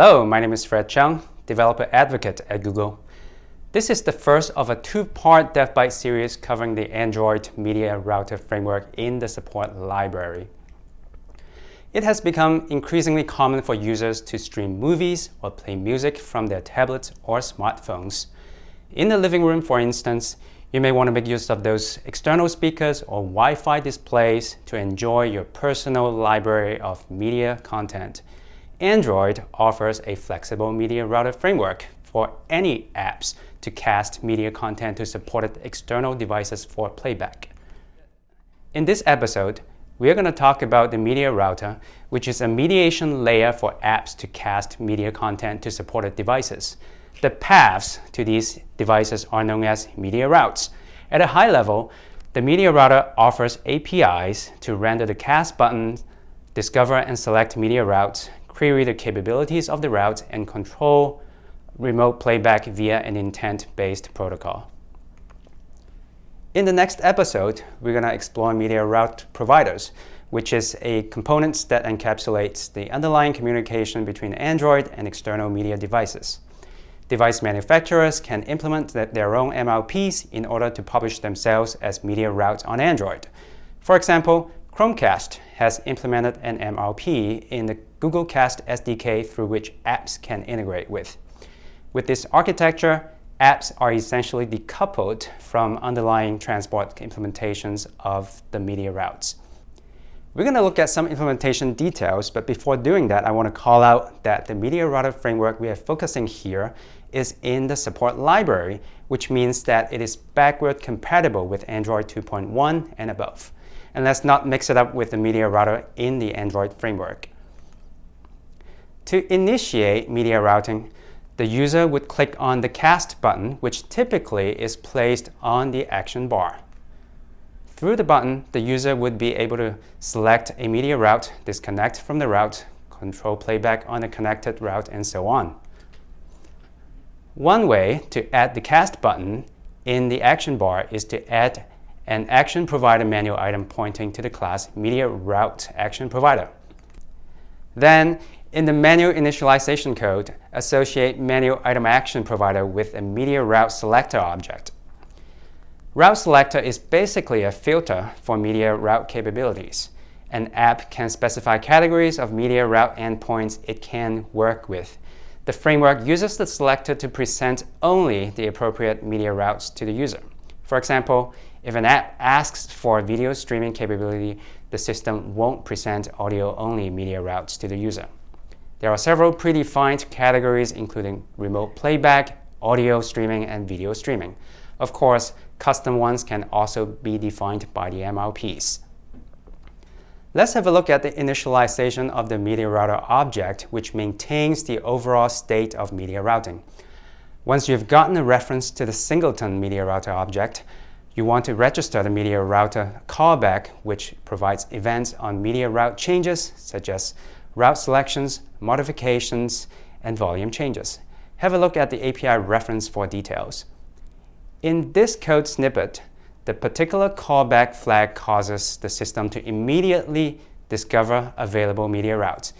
Hello, my name is Fred Chung, Developer Advocate at Google. This is the first of a two-part DevBytes series covering the Android Media Router framework in the support library. It has become increasingly common for users to stream movies or play music from their tablets or smartphones. In the living room, for instance, you may want to make use of those external speakers or Wi-Fi displays to enjoy your personal library of media content. Android offers a flexible media router framework for any apps to cast media content to supported external devices for playback. In this episode, we are going to talk about the media router, which is a mediation layer for apps to cast media content to supported devices. The paths to these devices are known as media routes. At a high level, the media router offers APIs to render the cast button, discover and select media routes, query the capabilities of the route, and control remote playback via an intent-based protocol. In the next episode, we're going to explore media route providers, which is a component that encapsulates the underlying communication between Android and external media devices. Device manufacturers can implement their own MLPs in order to publish themselves as media routes on Android. For example, Chromecast has implemented an MLP in the Google Cast SDK through which apps can integrate with. With this architecture, apps are essentially decoupled from underlying transport implementations of the media routes. We're going to look at some implementation details, but before doing that, I want to call out that the media router framework we are focusing here is in the support library, which means that it is backward compatible with Android 2.1 and above. And let's not mix it up with the media router in the Android framework. To initiate media routing, the user would click on the Cast button, which typically is placed on the action bar. Through the button, the user would be able to select a media route, disconnect from the route, control playback on a connected route, and so on. One way to add the Cast button in the action bar is to add an action provider manual item pointing to the class media route action provider. Then, in the manual initialization code, associate manual item action provider with a media route selector object. Route selector is basically a filter for media route capabilities. An app can specify categories of media route endpoints it can work with. The framework uses the selector to present only the appropriate media routes to the user. For example, if an app asks for video streaming capability, the system won't present audio-only media routes to the user. There are several predefined categories, including remote playback, audio streaming, and video streaming. Of course, custom ones can also be defined by the MLPs. Let's have a look at the initialization of the media router object, which maintains the overall state of media routing. Once you've gotten a reference to the singleton media router object, you want to register the media router callback, which provides events on media route changes, such as route selections, modifications, and volume changes. Have a look at the API reference for details. In this code snippet, the particular callback flag causes the system to immediately discover available media routes.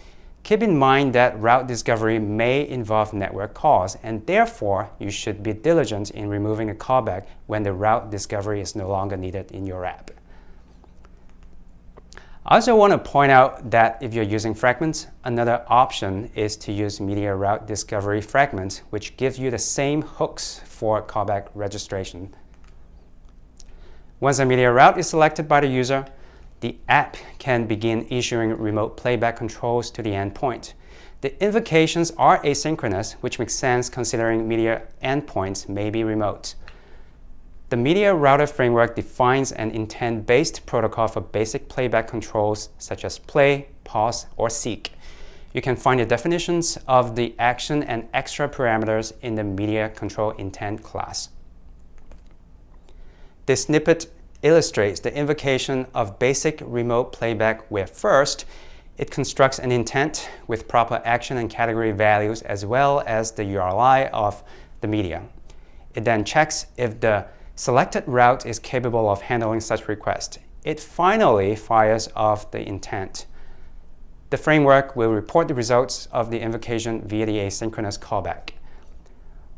Keep in mind that route discovery may involve network calls, and therefore you should be diligent in removing a callback when the route discovery is no longer needed in your app. I also want to point out that if you're using fragments, another option is to use media route discovery fragments, which gives you the same hooks for callback registration. Once a media route is selected by the user, the app can begin issuing remote playback controls to the endpoint. The invocations are asynchronous, which makes sense considering media endpoints may be remote. The media router framework defines an intent-based protocol for basic playback controls such as play, pause, or seek. You can find the definitions of the action and extra parameters in the media control intent class. This snippet illustrates the invocation of basic remote playback where first, it constructs an intent with proper action and category values as well as the URI of the media. It then checks if the selected route is capable of handling such request. It finally fires off the intent. the framework will report the results of the invocation via the asynchronous callback.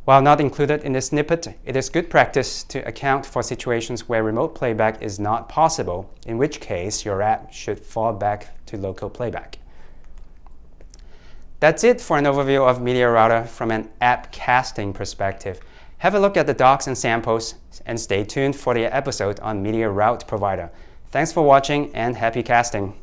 While not included in this snippet, it is good practice to account for situations where remote playback is not possible, in which case your app should fall back to local playback. That's it for an overview of Media Router from an app casting perspective. Have a look at the docs and samples, and stay tuned for the episode on Media Route Provider. Thanks for watching and happy casting!